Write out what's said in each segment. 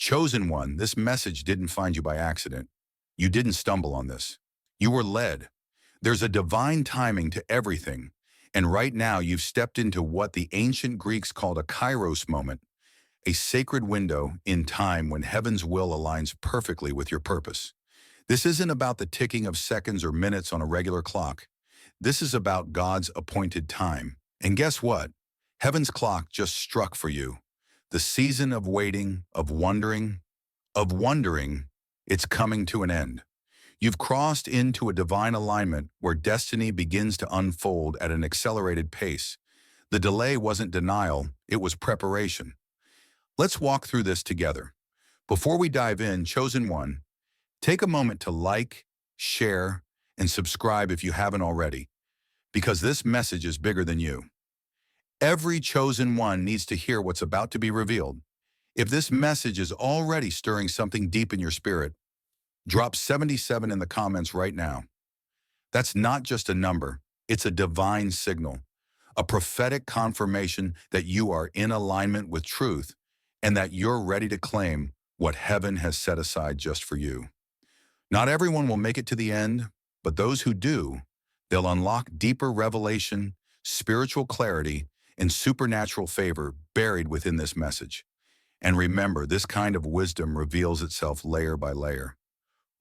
Chosen one, this message didn't find you by accident. You didn't stumble on this. You were led. There's a divine timing to everything, and right now you've stepped into what the ancient Greeks called a Kairos moment, a sacred window in time when heaven's will aligns perfectly with your purpose. This isn't about the ticking of seconds or minutes on a regular clock. This is about God's appointed time. And guess what? Heaven's clock just struck for you. The season of waiting, of wondering, it's coming to an end. You've crossed into a divine alignment where destiny begins to unfold at an accelerated pace. The delay wasn't denial, it was preparation. Let's walk through this together. Before we dive in, Chosen One, take a moment to like, share, and subscribe if you haven't already, because this message is bigger than you. Every Chosen One needs to hear what's about to be revealed. If this message is already stirring something deep in your spirit, drop 77 in the comments right now. That's not just a number, it's a divine signal, a prophetic confirmation that you are in alignment with truth and that you're ready to claim what heaven has set aside just for you. Not everyone will make it to the end, but those who do, they'll unlock deeper revelation, spiritual clarity, and supernatural favor buried within this message. And remember, this kind of wisdom reveals itself layer by layer.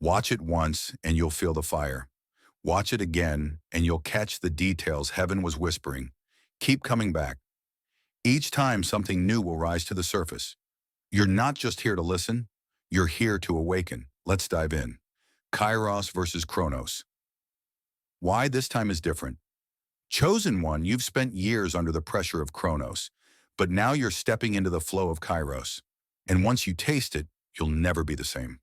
Watch it once and you'll feel the fire. Watch it again and you'll catch the details heaven was whispering. Keep coming back. Each time something new will rise to the surface. You're not just here to listen, you're here to awaken. Let's dive in. Kairos versus Chronos. Why this time is different? Chosen One, you've spent years under the pressure of Chronos, but now you're stepping into the flow of Kairos. And once you taste it, you'll never be the same.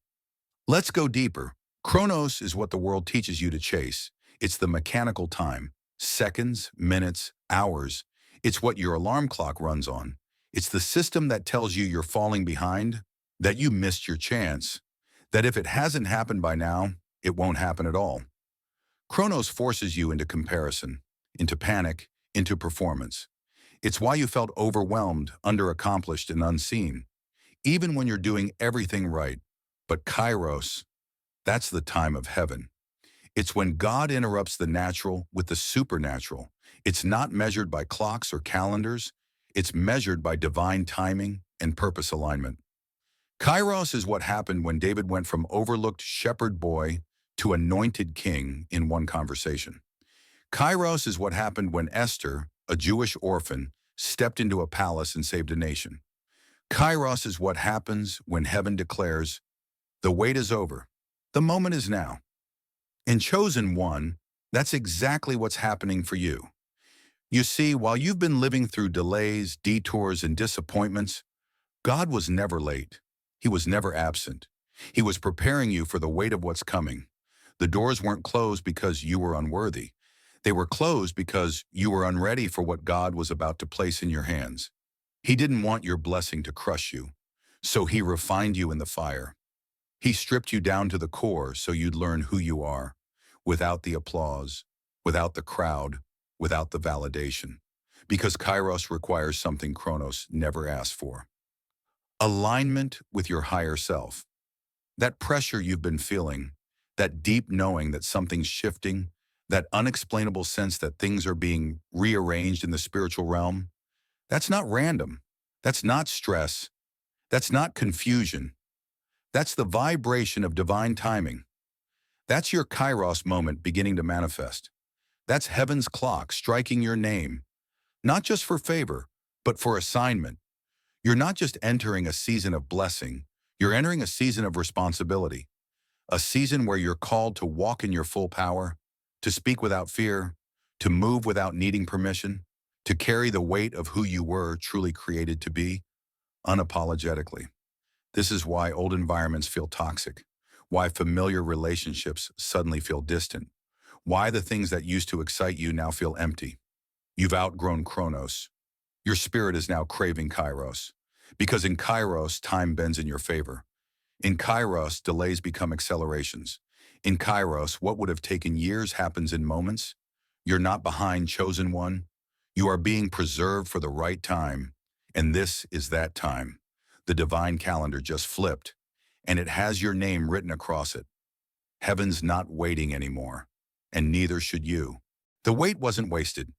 Let's go deeper. Chronos is what the world teaches you to chase. It's the mechanical time, seconds, minutes, hours. It's what your alarm clock runs on. It's the system that tells you you're falling behind, that you missed your chance, that if it hasn't happened by now, it won't happen at all. Chronos forces you into comparison, into panic, into performance. It's why you felt overwhelmed, underaccomplished, and unseen, even when you're doing everything right. But Kairos, that's the time of heaven. It's when God interrupts the natural with the supernatural. It's not measured by clocks or calendars. It's measured by divine timing and purpose alignment. Kairos is what happened when David went from overlooked shepherd boy to anointed king in one conversation. Kairos is what happened when Esther, a Jewish orphan, stepped into a palace and saved a nation. Kairos is what happens when heaven declares, the wait is over. The moment is now. In Chosen One, that's exactly what's happening for you. You see, while you've been living through delays, detours, and disappointments, God was never late. He was never absent. He was preparing you for the weight of what's coming. The doors weren't closed because you were unworthy. They were closed because you were unready for what God was about to place in your hands. He didn't want your blessing to crush you, so He refined you in the fire. He stripped you down to the core so you'd learn who you are, without the applause, without the crowd, without the validation. Because Kairos requires something Chronos never asked for. Alignment with your higher self. That pressure you've been feeling, that deep knowing that something's shifting, that unexplainable sense that things are being rearranged in the spiritual realm, that's not random. That's not stress. That's not confusion. That's the vibration of divine timing. That's your Kairos moment beginning to manifest. That's heaven's clock striking your name, not just for favor, but for assignment. You're not just entering a season of blessing, you're entering a season of responsibility, a season where you're called to walk in your full power, to speak without fear, to move without needing permission, to carry the weight of who you were truly created to be, unapologetically. This is why old environments feel toxic, why familiar relationships suddenly feel distant, why the things that used to excite you now feel empty. You've outgrown Chronos. Your spirit is now craving Kairos. Because in Kairos, time bends in your favor. In Kairos, delays become accelerations. In Kairos, what would have taken years happens in moments. You're not behind, Chosen One. You are being preserved for the right time, and this is that time. The divine calendar just flipped, and it has your name written across it. Heaven's not waiting anymore, and neither should you. The wait wasn't wasted.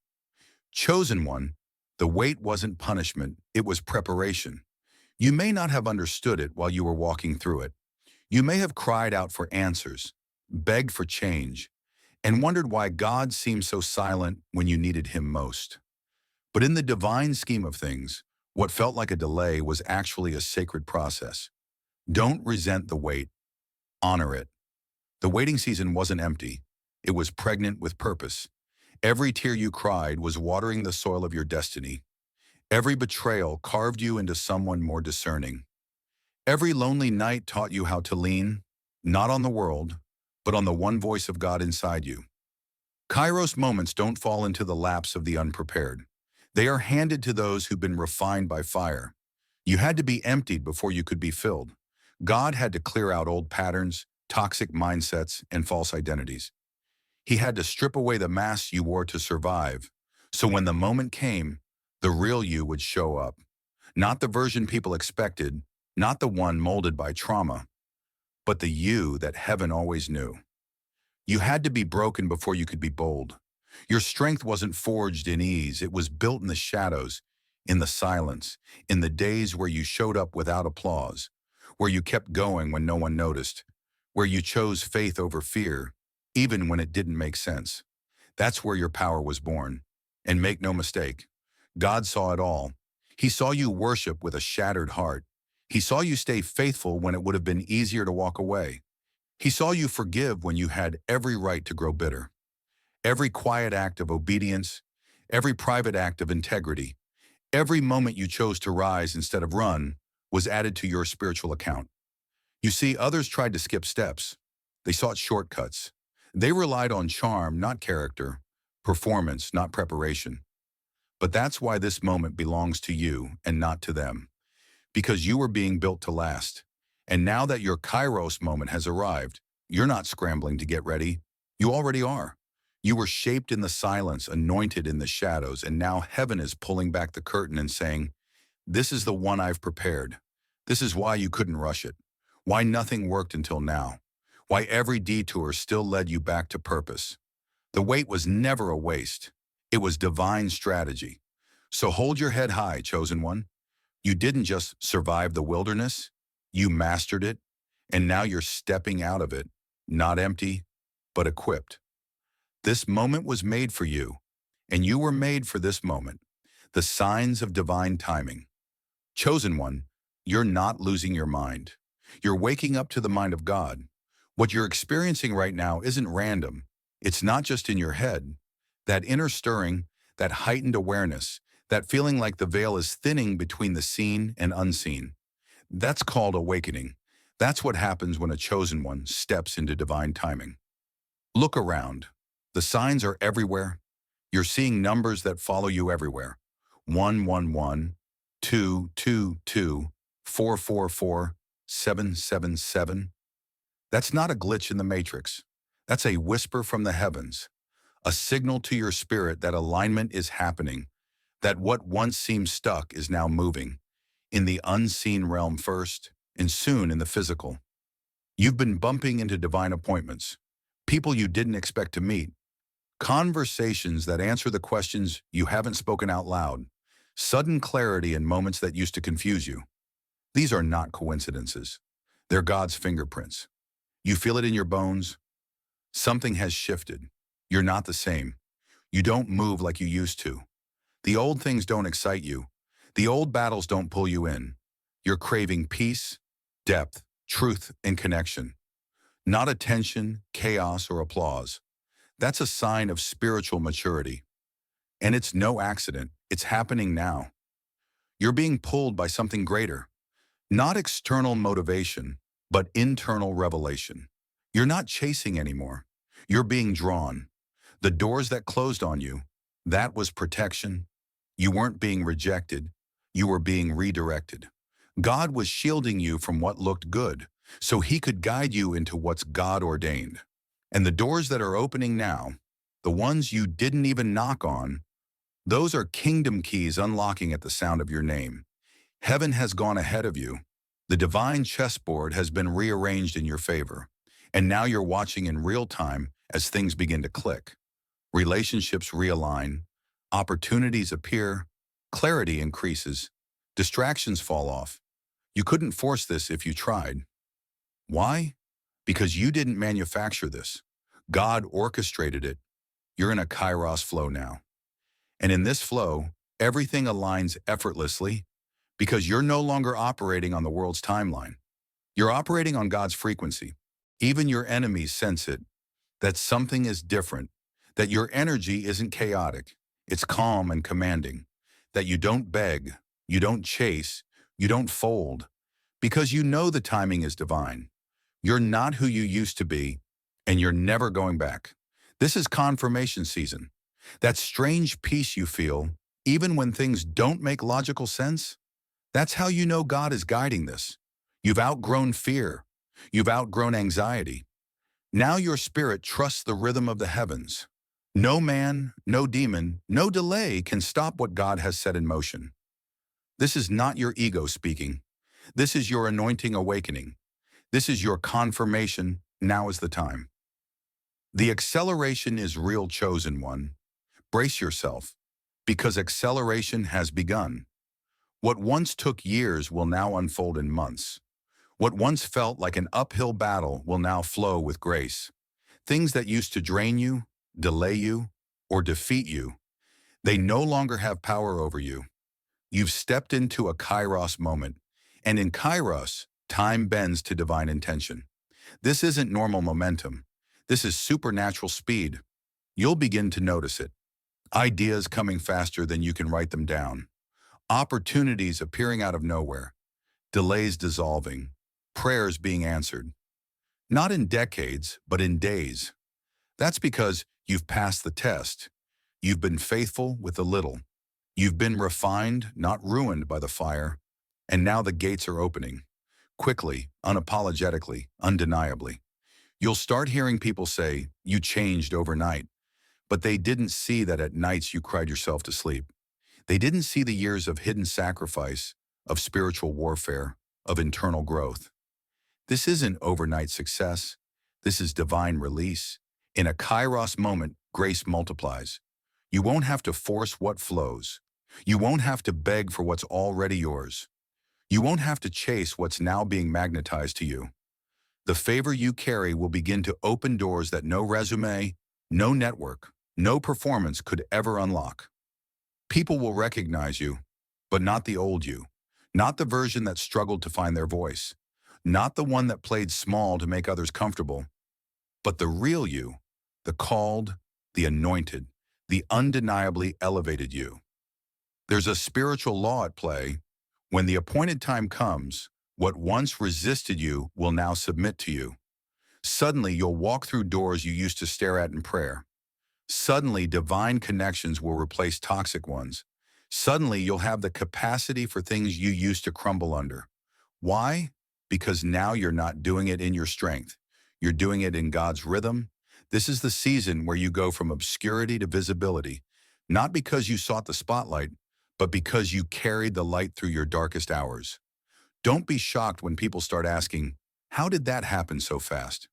Chosen one, the wait wasn't punishment, it was preparation. You may not have understood it while you were walking through it. You may have cried out for answers, begged for change, and wondered why God seemed so silent when you needed him most. But in the divine scheme of things, what felt like a delay was actually a sacred process. Don't resent the wait, honor it. The waiting season wasn't empty. It was pregnant with purpose. Every tear you cried was watering the soil of your destiny. Every betrayal carved you into someone more discerning. Every lonely night taught you how to lean, not on the world, but on the one voice of God inside you. Kairos moments don't fall into the laps of the unprepared. They are handed to those who've been refined by fire. You had to be emptied before you could be filled. God had to clear out old patterns, toxic mindsets, and false identities. He had to strip away the masks you wore to survive, so when the moment came, the real you would show up. Not the version people expected, not the one molded by trauma, but the you that heaven always knew. You had to be broken before you could be bold. Your strength wasn't forged in ease, it was built in the shadows, in the silence, in the days where you showed up without applause, where you kept going when no one noticed, where you chose faith over fear, even when it didn't make sense. That's where your power was born. And make no mistake, God saw it all. He saw you worship with a shattered heart. He saw you stay faithful when it would have been easier to walk away. He saw you forgive when you had every right to grow bitter. Every quiet act of obedience, every private act of integrity, every moment you chose to rise instead of run was added to your spiritual account. You see, others tried to skip steps. They sought shortcuts. They relied on charm, not character, performance, not preparation. But that's why this moment belongs to you and not to them. Because you were being built to last. And now that your Kairos moment has arrived, you're not scrambling to get ready. You already are. You were shaped in the silence, anointed in the shadows, and now heaven is pulling back the curtain and saying, "This is the one I've prepared. This is why you couldn't rush it. Why nothing worked until now. Why every detour still led you back to purpose. The wait was never a waste. It was divine strategy. So hold your head high, chosen one. You didn't just survive the wilderness, you mastered it, and now you're stepping out of it, not empty, but equipped. This moment was made for you, and you were made for this moment. The signs of divine timing. Chosen one, you're not losing your mind. You're waking up to the mind of God. What you're experiencing right now isn't random. It's not just in your head. That inner stirring, that heightened awareness, that feeling like the veil is thinning between the seen and unseen. That's called awakening. That's what happens when a chosen one steps into divine timing. Look around. The signs are everywhere. You're seeing numbers that follow you everywhere. 111, 222, 444, 777. That's not a glitch in the matrix. That's a whisper from the heavens, a signal to your spirit that alignment is happening, that what once seemed stuck is now moving, in the unseen realm first, and soon in the physical. You've been bumping into divine appointments, people you didn't expect to meet, conversations that answer the questions you haven't spoken out loud, sudden clarity in moments that used to confuse you. These are not coincidences. They're God's fingerprints. You feel it in your bones. Something has shifted. You're not the same. You don't move like you used to. The old things don't excite you. The old battles don't pull you in. You're craving peace, depth, truth, and connection. Not attention, chaos, or applause. That's a sign of spiritual maturity. And it's no accident. It's happening now. You're being pulled by something greater. Not external motivation, but internal revelation. You're not chasing anymore. You're being drawn. The doors that closed on you, that was protection. You weren't being rejected. You were being redirected. God was shielding you from what looked good, so he could guide you into what's God ordained. And the doors that are opening now, the ones you didn't even knock on, those are kingdom keys unlocking at the sound of your name. Heaven has gone ahead of you. The divine chessboard has been rearranged in your favor. And now you're watching in real time as things begin to click. Relationships realign, opportunities appear, clarity increases, distractions fall off. You couldn't force this if you tried. Why? Because you didn't manufacture this. God orchestrated it. You're in a Kairos flow now. And in this flow, everything aligns effortlessly because you're no longer operating on the world's timeline. You're operating on God's frequency. Even your enemies sense it, that something is different, that your energy isn't chaotic, it's calm and commanding, that you don't beg, you don't chase, you don't fold, because you know the timing is divine. You're not who you used to be, and you're never going back. This is confirmation season. That strange peace you feel, even when things don't make logical sense, that's how you know God is guiding this. You've outgrown fear. You've outgrown anxiety. Now your spirit trusts the rhythm of the heavens. No man, no demon, no delay can stop what God has set in motion. This is not your ego speaking. This is your anointing awakening. This is your confirmation. Now is the time. The acceleration is real, chosen one. Brace yourself, because acceleration has begun. What once took years will now unfold in months. What once felt like an uphill battle will now flow with grace. Things that used to drain you, delay you, or defeat you, they no longer have power over you. You've stepped into a Kairos moment, and in Kairos, time bends to divine intention. This isn't normal momentum. This is supernatural speed. You'll begin to notice it. Ideas coming faster than you can write them down. Opportunities appearing out of nowhere. Delays dissolving. Prayers being answered. Not in decades, but in days. That's because you've passed the test. You've been faithful with a little. You've been refined, not ruined by the fire. And now the gates are opening. Quickly, unapologetically, undeniably. You'll start hearing people say, "You changed overnight." But they didn't see that at nights you cried yourself to sleep. They didn't see the years of hidden sacrifice, of spiritual warfare, of internal growth. This isn't overnight success. This is divine release. In a Kairos moment, grace multiplies. You won't have to force what flows. You won't have to beg for what's already yours. You won't have to chase what's now being magnetized to you. The favor you carry will begin to open doors that no resume, no network, no performance could ever unlock. People will recognize you, but not the old you, not the version that struggled to find their voice, not the one that played small to make others comfortable, but the real you, the called, the anointed, the undeniably elevated you. There's a spiritual law at play. When the appointed time comes, what once resisted you will now submit to you. Suddenly, you'll walk through doors you used to stare at in prayer. Suddenly, divine connections will replace toxic ones. Suddenly, you'll have the capacity for things you used to crumble under. Why? Because now you're not doing it in your strength. You're doing it in God's rhythm. This is the season where you go from obscurity to visibility, not because you sought the spotlight, but because you carried the light through your darkest hours. Don't be shocked when people start asking, "How did that happen so fast?"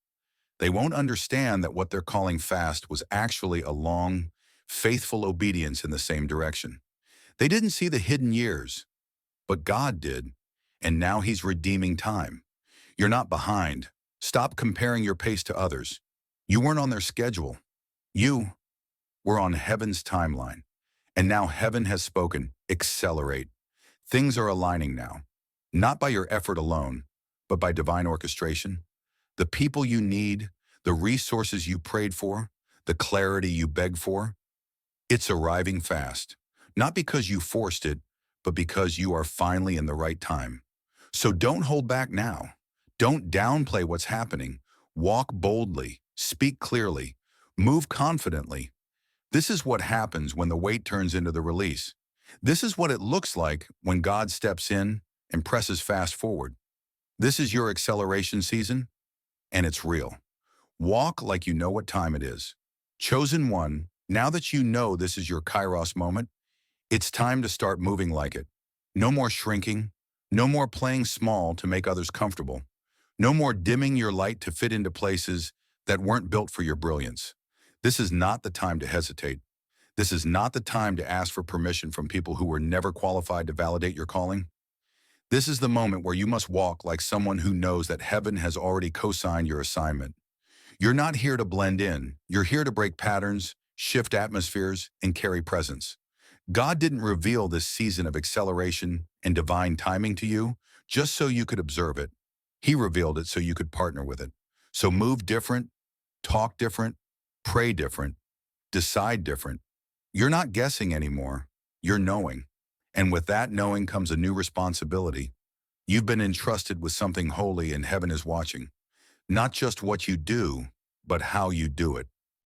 They won't understand that what they're calling fast was actually a long, faithful obedience in the same direction. They didn't see the hidden years, but God did, and now He's redeeming time. You're not behind. Stop comparing your pace to others. You weren't on their schedule. You were on heaven's timeline, and now heaven has spoken. Accelerate. Things are aligning now, not by your effort alone, but by divine orchestration. The people you need, the resources you prayed for, the clarity you begged for, it's arriving fast. Not because you forced it, but because you are finally in the right time. So don't hold back now. Don't downplay what's happening. Walk boldly, speak clearly, move confidently. This is what happens when the wait turns into the release. This is what it looks like when God steps in and presses fast forward. This is your acceleration season, and it's real. Walk like you know what time it is. Chosen one, now that you know this is your Kairos moment, it's time to start moving like it. No more shrinking, No more playing small to make others comfortable. No more dimming your light to fit into places that weren't built for your brilliance. This is not the time to hesitate. This is not the time to ask for permission from people who were never qualified to validate your calling. This is the moment where you must walk like someone who knows that heaven has already co-signed your assignment. You're not here to blend in. You're here to break patterns, shift atmospheres, and carry presence. God didn't reveal this season of acceleration and divine timing to you just so you could observe it. He revealed it so you could partner with it. So move different, talk different, pray different, decide different. You're not guessing anymore. You're knowing. And with that knowing comes a new responsibility. You've been entrusted with something holy and heaven is watching. Not just what you do, but how you do it.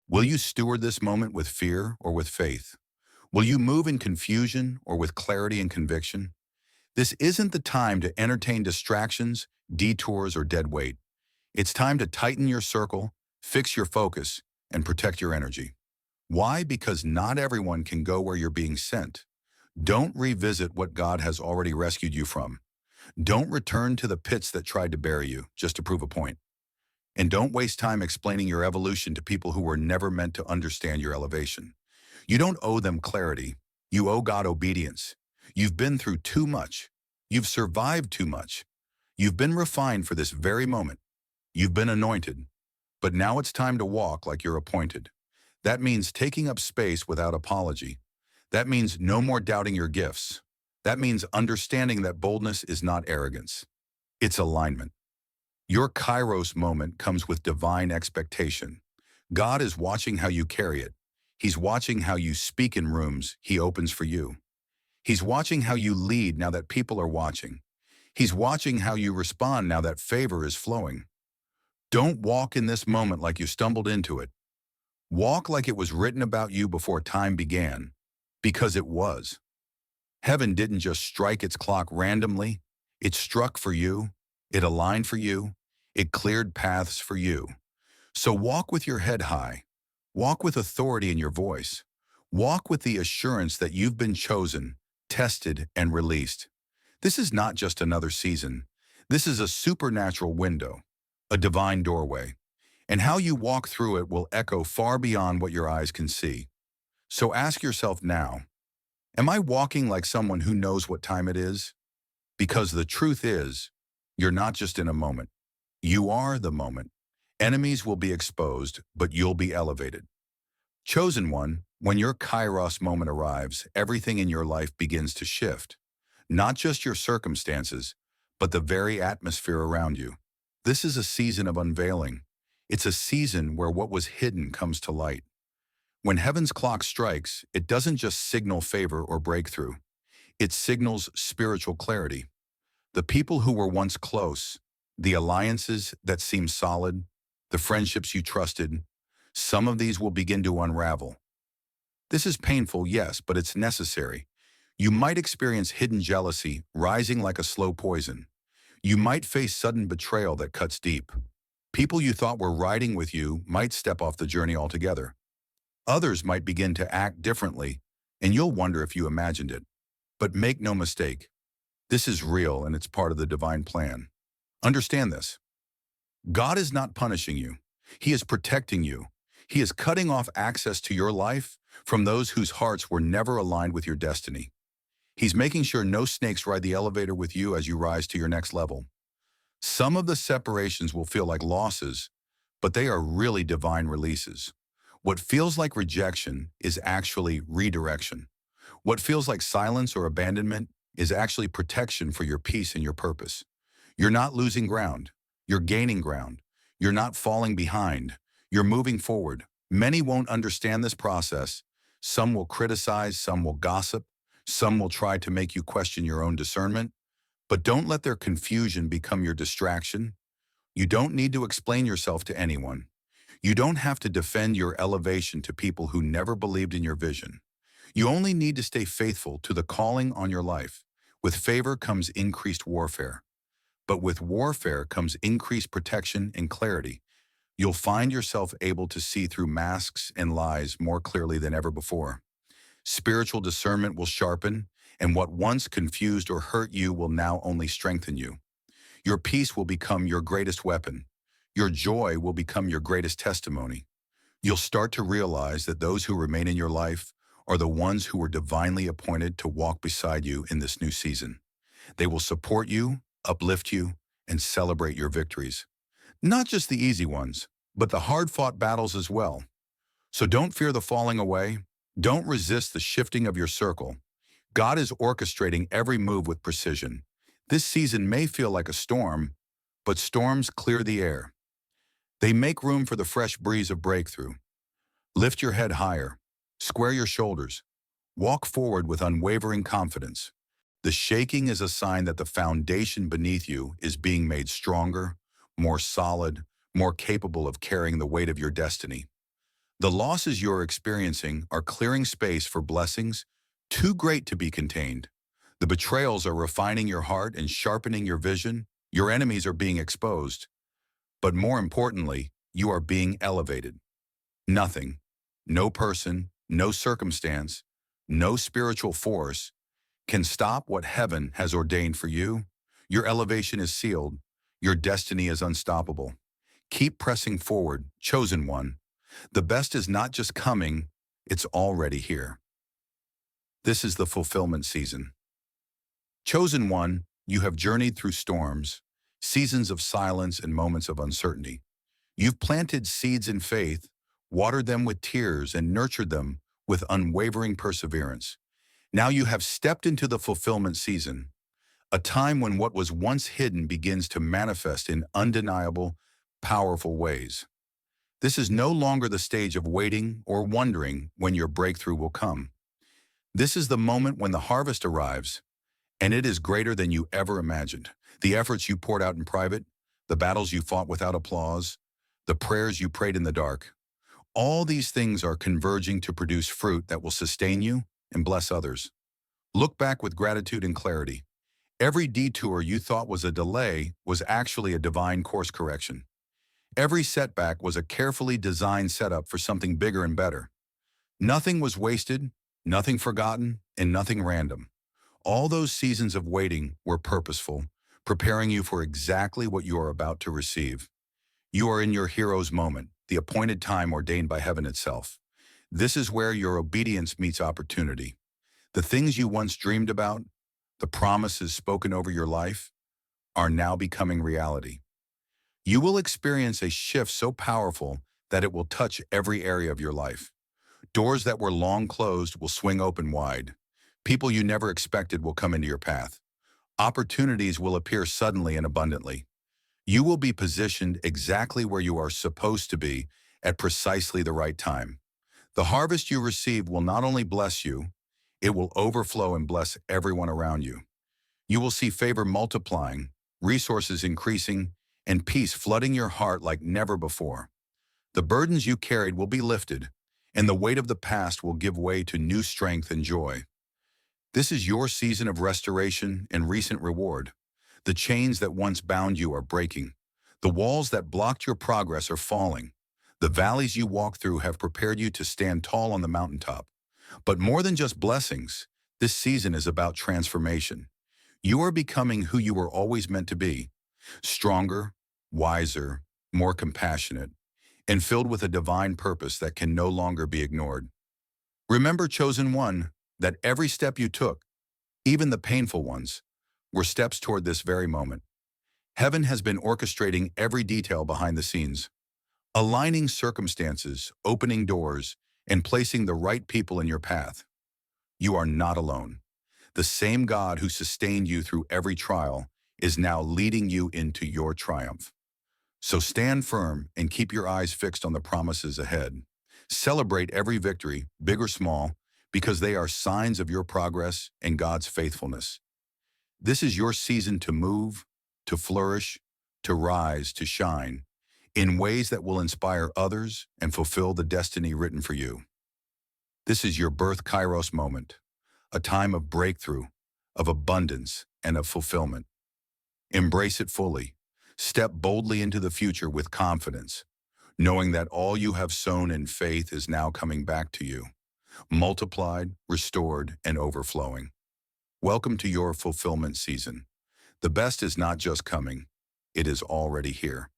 Will you steward this moment with fear or with faith? Will you move in confusion or with clarity and conviction? This isn't the time to entertain distractions, detours, or dead weight. It's time to tighten your circle, fix your focus, and protect your energy. Why? Because not everyone can go where you're being sent. Don't revisit what God has already rescued you from. Don't return to the pits that tried to bury you just to prove a point. And don't waste time explaining your evolution to people who were never meant to understand your elevation. You don't owe them clarity. You owe God obedience. You've been through too much. You've survived too much. You've been refined for this very moment. You've been anointed. But now it's time to walk like you're appointed. That means taking up space without apology. That means no more doubting your gifts. That means understanding that boldness is not arrogance. It's alignment. Your Kairos moment comes with divine expectation. God is watching how you carry it. He's watching how you speak in rooms He opens for you. He's watching how you lead now that people are watching. He's watching how you respond now that favor is flowing. Don't walk in this moment like you stumbled into it. Walk like it was written about you before time began, because it was. Heaven didn't just strike its clock randomly. It struck for you. It aligned for you. It cleared paths for you. So walk with your head high. Walk with authority in your voice. Walk with the assurance that you've been chosen, tested, and released. This is not just another season. This is a supernatural window, a divine doorway. And how you walk through it will echo far beyond what your eyes can see. So ask yourself now, am I walking like someone who knows what time it is? Because the truth is, you're not just in a moment. You are the moment. Enemies will be exposed, but you'll be elevated. Chosen one, when your Kairos moment arrives, everything in your life begins to shift. Not just your circumstances, but the very atmosphere around you. This is a season of unveiling. It's a season where what was hidden comes to light. When heaven's clock strikes, it doesn't just signal favor or breakthrough. It signals spiritual clarity. The people who were once close, the alliances that seemed solid, the friendships you trusted, some of these will begin to unravel. This is painful, yes, but it's necessary. You might experience hidden jealousy rising like a slow poison. You might face sudden betrayal that cuts deep. People you thought were riding with you might step off the journey altogether. Others might begin to act differently, and you'll wonder if you imagined it. But make no mistake, this is real and it's part of the divine plan. Understand this. God is not punishing you. He is protecting you. He is cutting off access to your life from those whose hearts were never aligned with your destiny. He's making sure no snakes ride the elevator with you as you rise to your next level. Some of the separations will feel like losses, but they are really divine releases. What feels like rejection is actually redirection. What feels like silence or abandonment is actually protection for your peace and your purpose. You're not losing ground. You're gaining ground. You're not falling behind. You're moving forward. Many won't understand this process. Some will criticize, some will gossip, some will try to make you question your own discernment. But don't let their confusion become your distraction. You don't need to explain yourself to anyone. You don't have to defend your elevation to people who never believed in your vision. You only need to stay faithful to the calling on your life. With favor comes increased warfare. But with warfare comes increased protection and clarity. You'll find yourself able to see through masks and lies more clearly than ever before. Spiritual discernment will sharpen, and what once confused or hurt you will now only strengthen you. Your peace will become your greatest weapon. Your joy will become your greatest testimony. You'll start to realize that those who remain in your life are the ones who were divinely appointed to walk beside you in this new season. They will support you, uplift you, and celebrate your victories. Not just the easy ones, but the hard-fought battles as well. So don't fear the falling away. Don't resist the shifting of your circle. God is orchestrating every move with precision. This season may feel like a storm, but storms clear the air. They make room for the fresh breeze of breakthrough. Lift your head higher. Square your shoulders. Walk forward with unwavering confidence. The shaking is a sign that the foundation beneath you is being made stronger, more solid, more capable of carrying the weight of your destiny. The losses you're experiencing are clearing space for blessings too great to be contained. The betrayals are refining your heart and sharpening your vision. Your enemies are being exposed. But more importantly, you are being elevated. Nothing, no person, no circumstance, no spiritual force can stop what heaven has ordained for you. Your elevation is sealed. Your destiny is unstoppable. Keep pressing forward, chosen one. The best is not just coming, it's already here. This is the fulfillment season. Chosen one, you have journeyed through storms, seasons of silence and moments of uncertainty. You've planted seeds in faith, watered them with tears, and nurtured them with unwavering perseverance. Now you have stepped into the fulfillment season, a time when what was once hidden begins to manifest in undeniable, powerful ways. This is no longer the stage of waiting or wondering when your breakthrough will come. This is the moment when the harvest arrives, and it is greater than you ever imagined. The efforts you poured out in private, the battles you fought without applause, the prayers you prayed in the dark, all these things are converging to produce fruit that will sustain you and bless others. Look back with gratitude and clarity. Every detour you thought was a delay was actually a divine course correction. Every setback was a carefully designed setup for something bigger and better. Nothing was wasted, nothing forgotten, and nothing random. All those seasons of waiting were purposeful, preparing you for exactly what you are about to receive. You are in your hero's moment, the appointed time ordained by heaven itself. This is where your obedience meets opportunity. The things you once dreamed about, the promises spoken over your life, are now becoming reality. You will experience a shift so powerful that it will touch every area of your life. Doors that were long closed will swing open wide. People you never expected will come into your path. Opportunities will appear suddenly and abundantly. You will be positioned exactly where you are supposed to be at precisely the right time. The harvest you receive will not only bless you, it will overflow and bless everyone around you. You will see favor multiplying, resources increasing, and peace flooding your heart like never before. The burdens you carried will be lifted, and the weight of the past will give way to new strength and joy. This is your season of restoration and recent reward. The chains that once bound you are breaking. The walls that blocked your progress are falling. The valleys you walked through have prepared you to stand tall on the mountaintop. But more than just blessings, this season is about transformation. You are becoming who you were always meant to be, stronger, wiser, more compassionate, and filled with a divine purpose that can no longer be ignored. Remember, chosen one, that every step you took, even the painful ones, were steps toward this very moment. Heaven has been orchestrating every detail behind the scenes, aligning circumstances, opening doors, and placing the right people in your path. You are not alone. The same God who sustained you through every trial is now leading you into your triumph. So stand firm and keep your eyes fixed on the promises ahead. Celebrate every victory, big or small, because they are signs of your progress and God's faithfulness. This is your season to move, to flourish, to rise, to shine, in ways that will inspire others and fulfill the destiny written for you. This is your birth Kairos moment, a time of breakthrough, of abundance, and of fulfillment. Embrace it fully. Step boldly into the future with confidence, knowing that all you have sown in faith is now coming back to you, multiplied, restored, and overflowing. Welcome to your fulfillment season. The best is not just coming, it is already here.